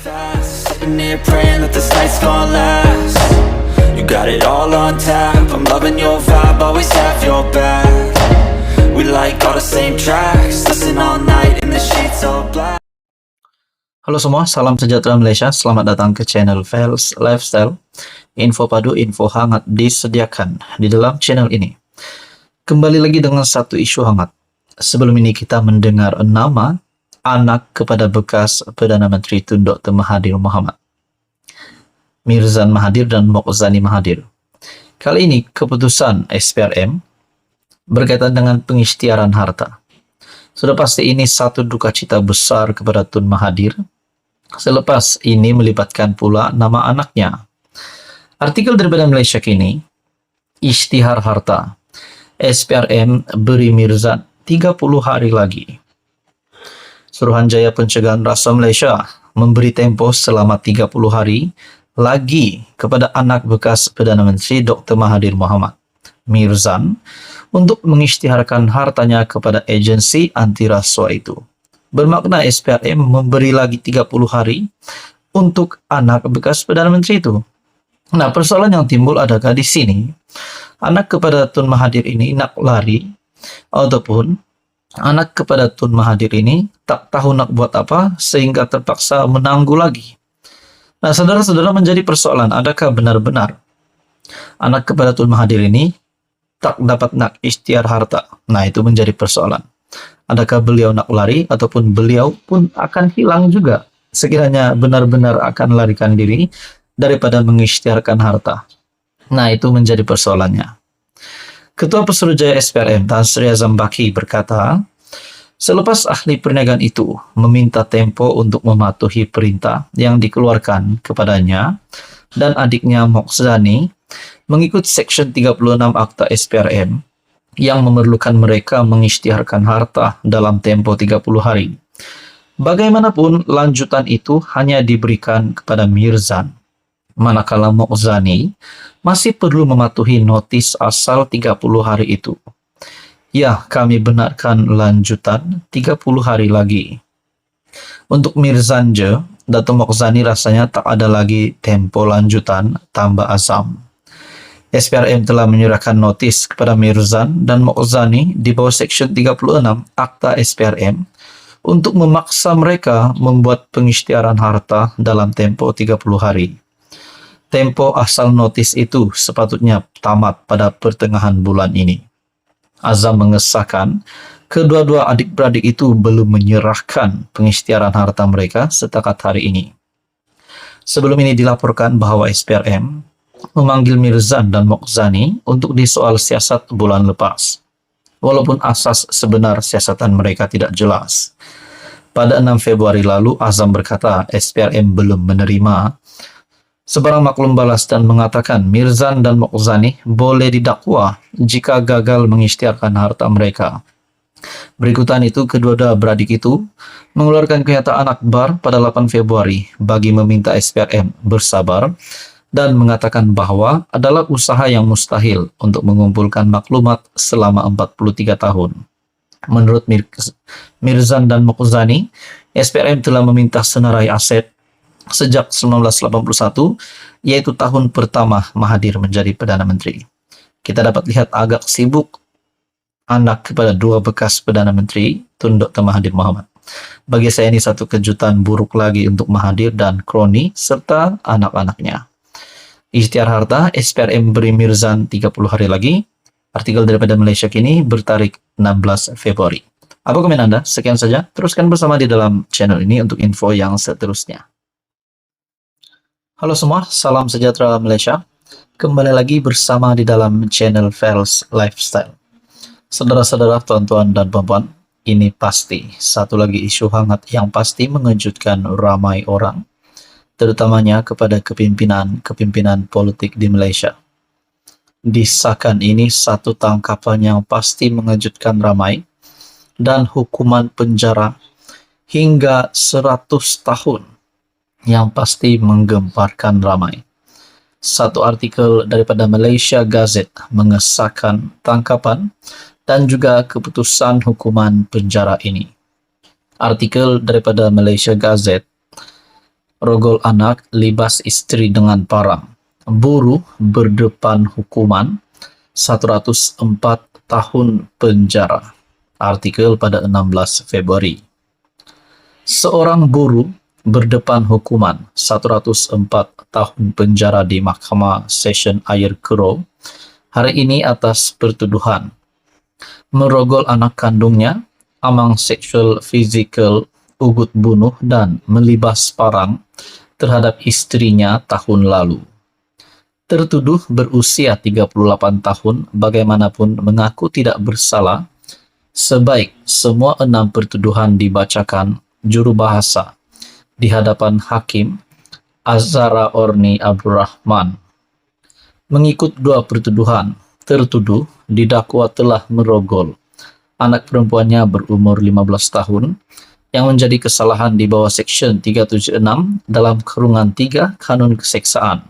fast, sitting here praying that this night's gonna last. You got it all on tap, I'm loving your vibe, always have your back. We like all the same tracks, listen all night in the sheets all black. Halo semua, salam sejahtera Malaysia. Selamat datang ke channel Fels Lifestyle. Info padu, info hangat disediakan di dalam channel ini. Kembali lagi dengan satu isu hangat. Sebelum ini kita mendengar nama anak kepada bekas Perdana Menteri Tun Dr. Mahathir Mohamad, Mirzan Mahathir dan Mokzani Mahathir. Kali ini keputusan SPRM berkaitan dengan pengisytiharan harta. Sudah pasti ini satu duka cita besar kepada Tun Mahathir. Selepas ini melibatkan pula nama anaknya. Artikel daripada Malaysia Kini, Isytihar harta. SPRM beri Mirzan 30 hari lagi. Suruhanjaya Pencegahan Rasa Malaysia memberi tempoh selama 30 hari lagi kepada anak bekas Perdana Menteri Dr. Mahathir Mohamad, Mirzan, untuk mengisytiharkan hartanya kepada agensi anti rasuah itu. Bermakna SPRM memberi lagi 30 hari untuk anak bekas Perdana Menteri itu. Nah, persoalan yang timbul adakah di sini anak kepada Tun Mahathir ini nak lari ataupun anak kepada Tun Mahathir ini tak tahu nak buat apa sehingga terpaksa menangguh lagi. Nah, saudara-saudara, menjadi persoalan adakah benar-benar anak kepada Tun Mahathir ini tak dapat nak isytihar harta. Nah, itu menjadi persoalan. Adakah beliau nak lari ataupun beliau pun akan hilang juga sekiranya benar-benar akan larikan diri daripada mengisytiharkan harta. Nah, itu menjadi persoalannya. Ketua Pesuruhjaya SPRM Tan Sri Azam Baki berkata, selepas ahli perniagaan itu meminta tempo untuk mematuhi perintah yang dikeluarkan kepadanya dan adiknya Mokzani mengikut Seksyen 36 Akta SPRM yang memerlukan mereka mengisytiharkan harta dalam tempo 30 hari. Bagaimanapun, lanjutan itu hanya diberikan kepada Mirzan, manakala Mokzani masih perlu mematuhi notis asal 30 hari itu. Ya, kami benarkan lanjutan 30 hari lagi. Untuk Mirzan je, Dato' Mokzani rasanya tak ada lagi tempo lanjutan, tambah Azam. SPRM telah menyerahkan notis kepada Mirzan dan Mokzani di bawah Seksyen 36 Akta SPRM untuk memaksa mereka membuat pengisytiharan harta dalam tempo 30 hari. Tempo asal notis itu sepatutnya tamat pada pertengahan bulan ini. Azam mengesahkan kedua-dua adik-beradik itu belum menyerahkan pengisytiharan harta mereka setakat hari ini. Sebelum ini dilaporkan bahwa SPRM memanggil Mirzan dan Mokzani untuk disoal siasat bulan lepas. Walaupun asas sebenar siasatan mereka tidak jelas. Pada 6 Februari lalu, Azam berkata SPRM belum menerima sebarang maklum balas dan mengatakan Mirzan dan Mokzani boleh didakwa jika gagal mengisytiharkan harta mereka. Berikutan itu, kedua-dua beradik itu mengeluarkan kenyataan akbar pada 8 Februari bagi meminta SPRM bersabar dan mengatakan bahwa adalah usaha yang mustahil untuk mengumpulkan maklumat selama 43 tahun. Menurut Mirzan dan Mokzani, SPRM telah meminta senarai aset sejak 1981, yaitu tahun pertama Mahathir menjadi Perdana Menteri. Kita dapat lihat agak sibuk anak kepada dua bekas Perdana Menteri Tun Dr. Mahathir Mohamad. Bagi saya ini satu kejutan buruk lagi untuk Mahathir dan kroni serta anak-anaknya. Isytihar harta, SPRM beri Mirzan 30 hari lagi. Artikel daripada Malaysia Kini bertarik 16 Februari. Apa komen Anda? Sekian saja. Teruskan bersama di dalam channel ini untuk info yang seterusnya. Halo semua, salam sejahtera Malaysia. Kembali lagi bersama di dalam channel Fels Lifestyle. Saudara-saudara, tuan-tuan dan puan-puan, ini pasti satu lagi isu hangat yang pasti mengejutkan ramai orang, terutamanya kepada kepimpinan politik di Malaysia. Disahkan ini satu tangkapan yang pasti mengejutkan ramai dan hukuman penjara hingga 100 tahun yang pasti menggemparkan ramai. Satu artikel daripada Malaysia Gazette mengesahkan tangkapan dan juga keputusan hukuman penjara ini. Artikel daripada Malaysia Gazette rogol anak, libas istri dengan parang. Buruh berdepan hukuman 104 tahun penjara. Artikel pada 16 Februari. Seorang buruh berdepan hukuman 104 tahun penjara di Mahkamah Session Ayer Keroh hari ini atas pertuduhan merogol anak kandungnya, amang seksual fisikal, ugut bunuh, dan melibas parang terhadap istrinya tahun lalu. Tertuduh berusia 38 tahun bagaimanapun mengaku tidak bersalah, sebaik semua 6 pertuduhan dibacakan juru bahasa di hadapan Hakim Azhara Orni Abdurrahman. Mengikut 2 pertuduhan, tertuduh didakwa telah merogol anak perempuannya berumur 15 tahun yang menjadi kesalahan di bawah Seksyen 376 dalam kurungan 3 Kanun Keseksaan.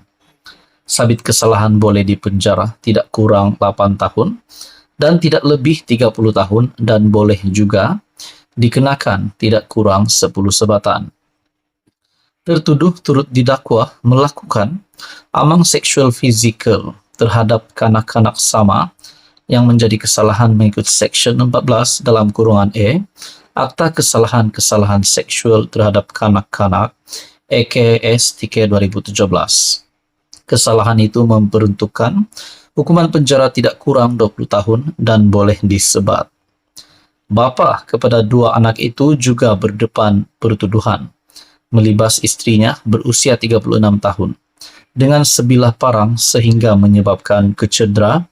Sabit kesalahan boleh dipenjara tidak kurang 8 tahun dan tidak lebih 30 tahun dan boleh juga dikenakan tidak kurang 10 sebatan. Tertuduh turut didakwa melakukan amang seksual fisikal terhadap kanak-kanak sama yang menjadi kesalahan mengikut Seksyen 14 dalam kurungan E, Akta Kesalahan-Kesalahan Seksual terhadap Kanak-kanak EKS 3 2017. Kesalahan itu memperuntukkan hukuman penjara tidak kurang 20 tahun dan boleh disebat. Bapa kepada 2 anak itu juga berdepan pertuduhan melibas istrinya berusia 36 tahun dengan sebilah parang sehingga menyebabkan cedera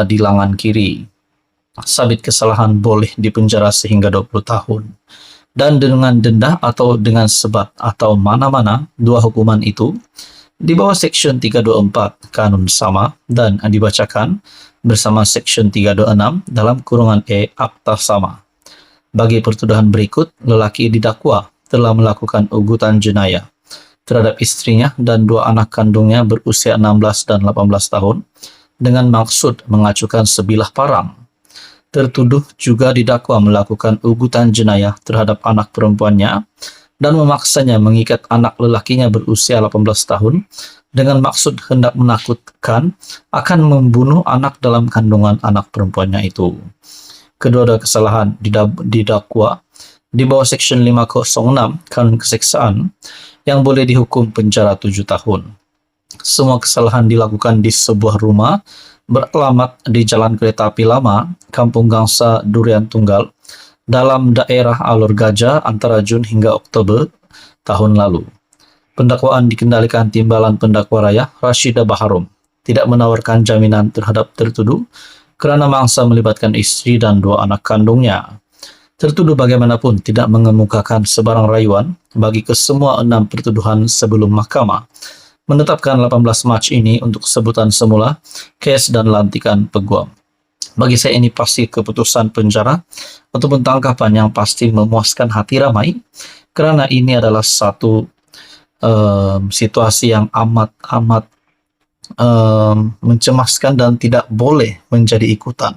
di lengan kiri. Sabit kesalahan boleh dipenjara sehingga 20 tahun dan dengan denda atau dengan sebat atau mana-mana 2 hukuman itu di bawah Seksyen 324 Kanun sama dan dibacakan bersama Seksyen 326 dalam kurungan E Akta sama. Bagi pertuduhan berikut, lelaki didakwa telah melakukan ugutan jenayah terhadap istrinya dan 2 anak kandungnya berusia 16 dan 18 tahun dengan maksud mengacukan sebilah parang. Tertuduh juga didakwa melakukan ugutan jenayah terhadap anak perempuannya dan memaksanya mengikat anak lelakinya berusia 18 tahun dengan maksud hendak menakutkan akan membunuh anak dalam kandungan anak perempuannya itu. Kedua-dua kesalahan didakwa di bawah Seksyen 506 Kanun Keseksaan yang boleh dihukum penjara 7 tahun. Semua kesalahan dilakukan di sebuah rumah beralamat di Jalan Kereta Api Lama, Kampung Gangsa, Durian Tunggal, dalam daerah Alor Gajah antara Jun hingga Oktober tahun lalu. Pendakwaan dikendalikan Timbalan Pendakwa Raya Rashidah Baharom, tidak menawarkan jaminan terhadap tertuduh kerana mangsa melibatkan istri dan 2 anak kandungnya. Tertuduh bagaimanapun tidak mengemukakan sebarang rayuan bagi kesemua 6 pertuduhan sebelum mahkamah menetapkan 18 Mac ini untuk sebutan semula, kes dan lantikan peguam. Bagi saya ini pasti keputusan penjara ataupun tangkapan yang pasti memuaskan hati ramai, kerana ini adalah satu situasi yang amat mencemaskan dan tidak boleh menjadi ikutan.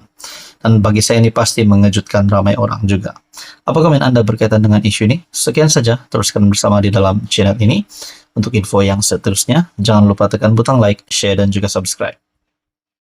Dan bagi saya ini pasti mengejutkan ramai orang juga. Apa komen Anda berkaitan dengan isu ini? Sekian saja, teruskan bersama di dalam channel ini. Untuk info yang seterusnya, jangan lupa tekan butang like, share, dan juga subscribe.